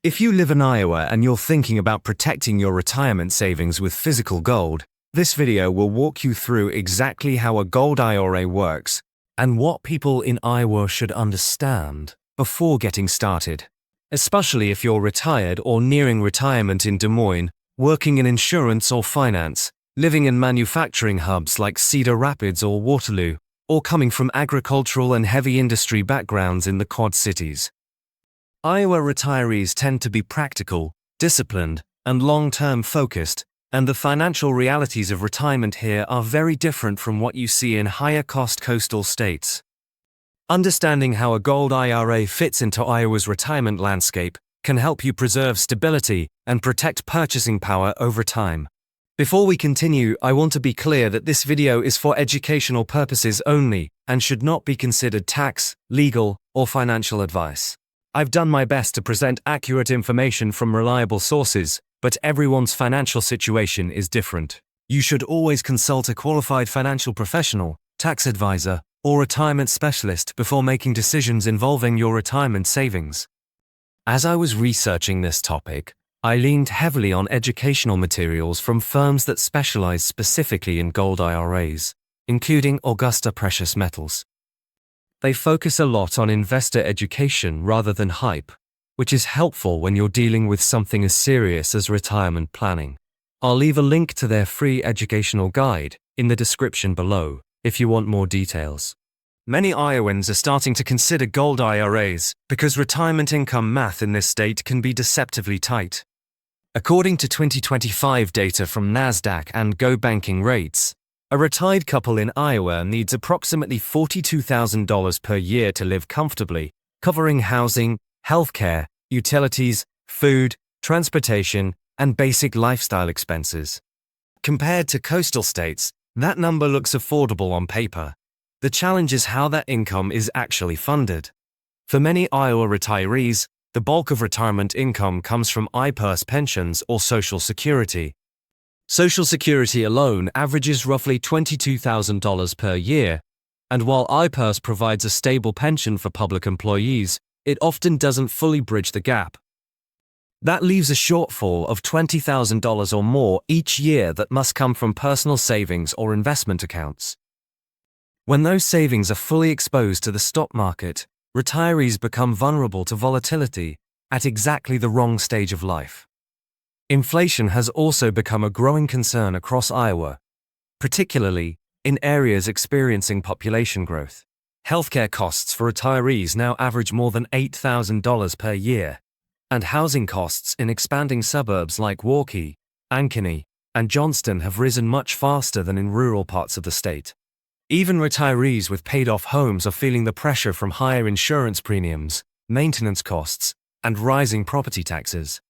If you live in Iowa and you're thinking about protecting your retirement savings with physical gold, this video will walk you through exactly how a gold IRA works and what people in Iowa should understand before getting started. Especially if you're retired or nearing retirement in Des Moines, working in insurance or finance, living in manufacturing hubs like Cedar Rapids or Waterloo, or coming from agricultural and heavy industry backgrounds in the Quad Cities. Iowa retirees tend to be practical, disciplined, and long-term focused, and the financial realities of retirement here are very different from what you see in higher-cost coastal states. Understanding how a gold IRA fits into Iowa's retirement landscape can help you preserve stability and protect purchasing power over time. Before we continue, I want to be clear that this video is for educational purposes only and should not be considered tax, legal, or financial advice. I've done my best to present accurate information from reliable sources, but everyone's financial situation is different. You should always consult a qualified financial professional, tax advisor, or retirement specialist before making decisions involving your retirement savings. As I was researching this topic, I leaned heavily on educational materials from firms that specialize specifically in gold IRAs, including Augusta Precious Metals. They focus a lot on investor education rather than hype, which is helpful when you're dealing with something as serious as retirement planning. I'll leave a link to their free educational guide in the description below if you want more details. Many Iowans are starting to consider gold IRAs because retirement income math in this state can be deceptively tight. According to 2025 data from NASDAQ and Go Banking Rates, a retired couple in Iowa needs approximately $42,000 per year to live comfortably, covering housing, healthcare, utilities, food, transportation, and basic lifestyle expenses. Compared to coastal states, that number looks affordable on paper. The challenge is how that income is actually funded. For many Iowa retirees, the bulk of retirement income comes from IPERS pensions or Social Security. Social Security alone averages roughly $22,000 per year, and while IPERS provides a stable pension for public employees, it often doesn't fully bridge the gap. That leaves a shortfall of $20,000 or more each year that must come from personal savings or investment accounts. When those savings are fully exposed to the stock market, retirees become vulnerable to volatility at exactly the wrong stage of life. Inflation has also become a growing concern across Iowa, particularly in areas experiencing population growth. Healthcare costs for retirees now average more than $8,000 per year, and housing costs in expanding suburbs like Waukee, Ankeny, and Johnston have risen much faster than in rural parts of the state. Even retirees with paid-off homes are feeling the pressure from higher insurance premiums, maintenance costs, and rising property taxes.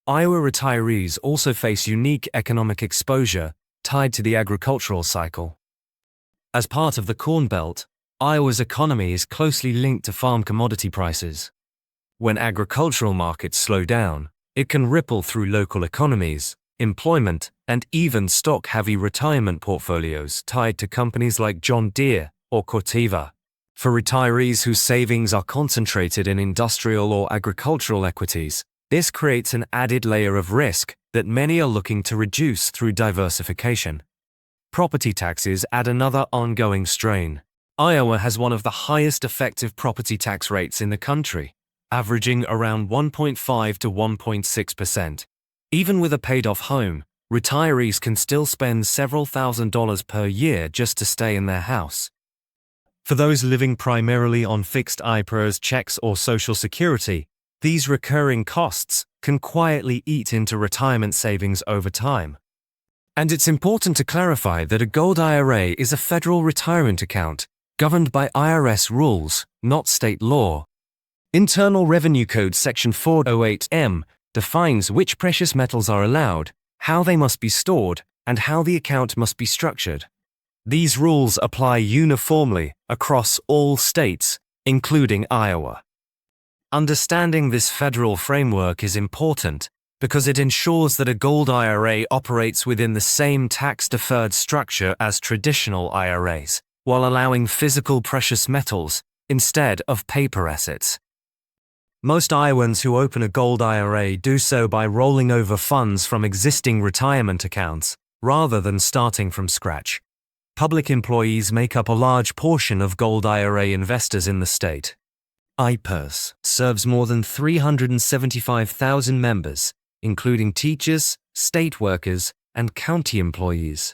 Iowa retirees also face unique economic exposure tied to the agricultural cycle. As part of the Corn Belt, Iowa's economy is closely linked to farm commodity prices. When agricultural markets slow down, it can ripple through local economies, employment, and even stock-heavy retirement portfolios tied to companies like John Deere or Corteva. For retirees whose savings are concentrated in industrial or agricultural equities, this creates an added layer of risk that many are looking to reduce through diversification. Property taxes add another ongoing strain. Iowa has one of the highest effective property tax rates in the country, averaging around 1.5 to 1.6%. Even with a paid-off home, retirees can still spend several $1,000s per year just to stay in their house. For those living primarily on fixed IPERS checks or Social Security, these recurring costs can quietly eat into retirement savings over time. And it's important to clarify that a gold IRA is a federal retirement account governed by IRS rules, not state law. Internal Revenue Code Section 408M defines which precious metals are allowed, how they must be stored, and how the account must be structured. These rules apply uniformly across all states, including Iowa. Understanding this federal framework is important because it ensures that a gold IRA operates within the same tax-deferred structure as traditional IRAs, while allowing physical precious metals instead of paper assets. Most Iowans who open a gold IRA do so by rolling over funds from existing retirement accounts, rather than starting from scratch. Public employees make up a large portion of gold IRA investors in the state. IPERS serves more than 375,000 members, including teachers, state workers, and county employees.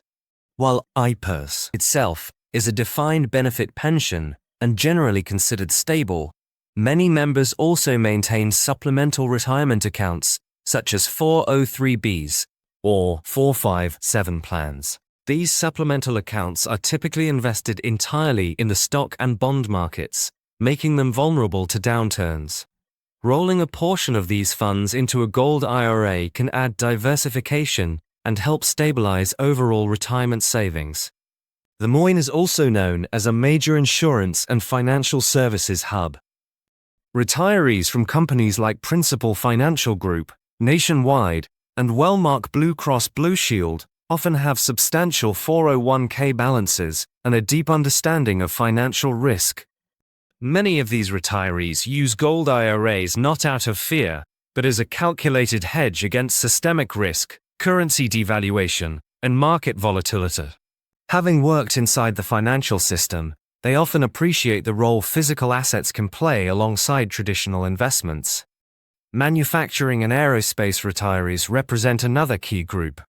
While IPERS itself is a defined benefit pension and generally considered stable, many members also maintain supplemental retirement accounts, such as 403Bs or 457 plans. These supplemental accounts are typically invested entirely in the stock and bond markets, making them vulnerable to downturns. Rolling a portion of these funds into a gold IRA can add diversification and help stabilize overall retirement savings. Des Moines is also known as a major insurance and financial services hub. Retirees from companies like Principal Financial Group, Nationwide, and Wellmark Blue Cross Blue Shield often have substantial 401k balances and a deep understanding of financial risk. Many of these retirees use gold IRAs not out of fear, but as a calculated hedge against systemic risk, currency devaluation, and market volatility. Having worked inside the financial system, they often appreciate the role physical assets can play alongside traditional investments. Manufacturing and aerospace retirees represent another key group.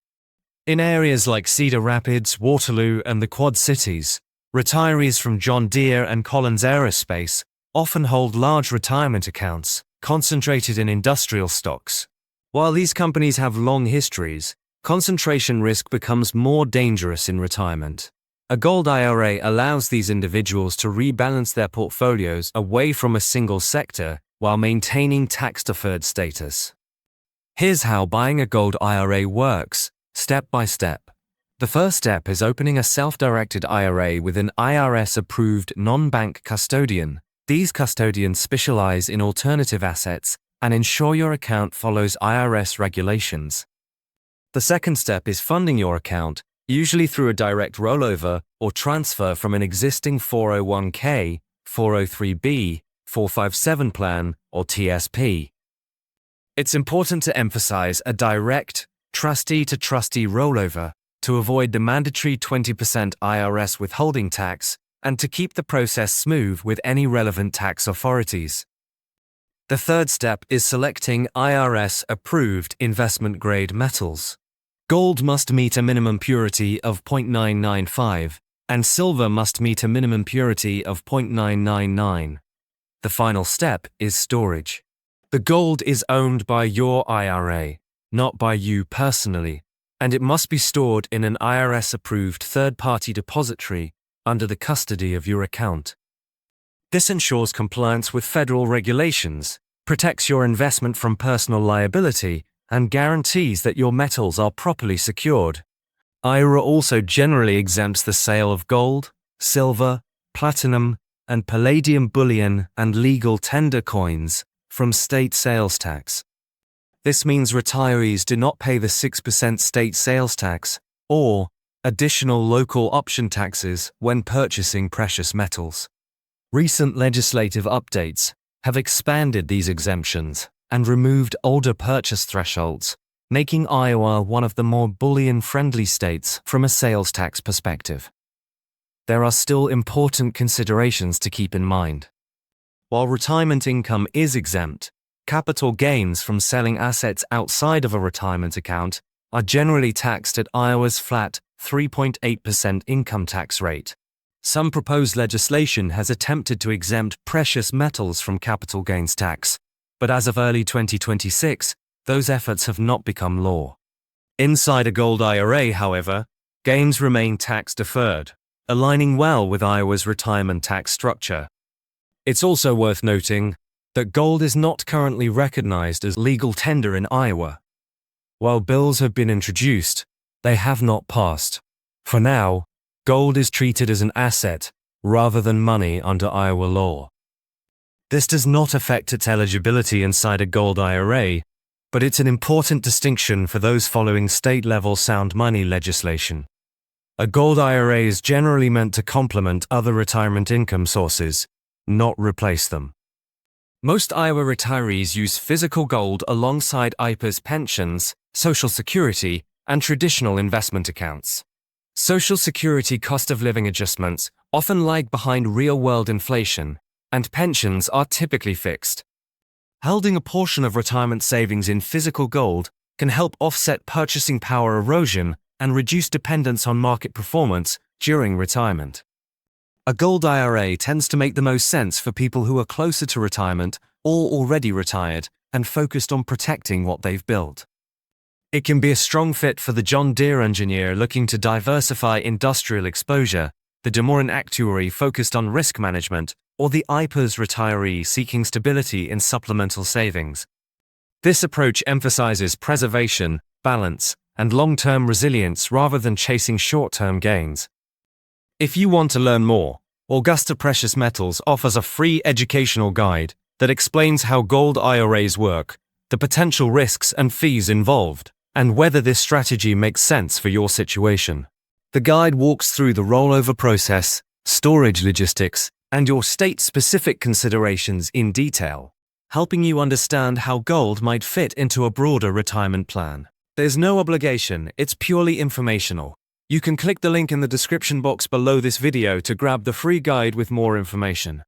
In areas like Cedar Rapids, Waterloo, and the Quad Cities, retirees from John Deere and Collins Aerospace often hold large retirement accounts, concentrated in industrial stocks. While these companies have long histories, concentration risk becomes more dangerous in retirement. A gold IRA allows these individuals to rebalance their portfolios away from a single sector while maintaining tax-deferred status. Here's how buying a gold IRA works, step by step. The first step is opening a self-directed IRA with an IRS-approved non-bank custodian. These custodians specialize in alternative assets and ensure your account follows IRS regulations. The second step is funding your account, usually through a direct rollover or transfer from an existing 401k, 403b, 457 plan, or TSP. It's important to emphasize a direct, trustee-to-trustee rollover to avoid the mandatory 20% IRS withholding tax and to keep the process smooth with any relevant tax authorities. The third step is selecting IRS-approved investment-grade metals. Gold must meet a minimum purity of 0.995, and silver must meet a minimum purity of 0.999. The final step is storage. The gold is owned by your IRA, not by you personally, and it must be stored in an IRS-approved third-party depository under the custody of your account. This ensures compliance with federal regulations, protects your investment from personal liability, and guarantees that your metals are properly secured. IRA also generally exempts the sale of gold, silver, platinum, and palladium bullion and legal tender coins from state sales tax. This means retirees do not pay the 6% state sales tax or additional local option taxes when purchasing precious metals. Recent legislative updates have expanded these exemptions and removed older purchase thresholds, making Iowa one of the more bullion-friendly states from a sales tax perspective. There are still important considerations to keep in mind. While retirement income is exempt, capital gains from selling assets outside of a retirement account are generally taxed at Iowa's flat 3.8% income tax rate. Some proposed legislation has attempted to exempt precious metals from capital gains tax, but as of early 2026, those efforts have not become law. Inside a gold IRA, however, gains remain tax-deferred, aligning well with Iowa's retirement tax structure. It's also worth noting that gold is not currently recognized as legal tender in Iowa. While bills have been introduced, they have not passed. For now, gold is treated as an asset rather than money under Iowa law. This does not affect its eligibility inside a gold IRA, but it's an important distinction for those following state-level sound money legislation. A gold IRA is generally meant to complement other retirement income sources, not replace them. Most Iowa retirees use physical gold alongside IPA's pensions, Social Security, and traditional investment accounts. Social Security cost of living adjustments often lag behind real-world inflation, and pensions are typically fixed. Holding a portion of retirement savings in physical gold can help offset purchasing power erosion and reduce dependence on market performance during retirement. A gold IRA tends to make the most sense for people who are closer to retirement or already retired and focused on protecting what they've built. It can be a strong fit for the John Deere engineer looking to diversify industrial exposure, the Des Moines actuary focused on risk management, or the IPA's retiree seeking stability in supplemental savings. This approach emphasizes preservation, balance, and long-term resilience rather than chasing short-term gains. If you want to learn more, Augusta Precious Metals offers a free educational guide that explains how gold IRAs work, the potential risks and fees involved, and whether this strategy makes sense for your situation. The guide walks through the rollover process, storage logistics, and your state-specific considerations in detail, helping you understand how gold might fit into a broader retirement plan. There's no obligation, it's purely informational. You can click the link in the description box below this video to grab the free guide with more information.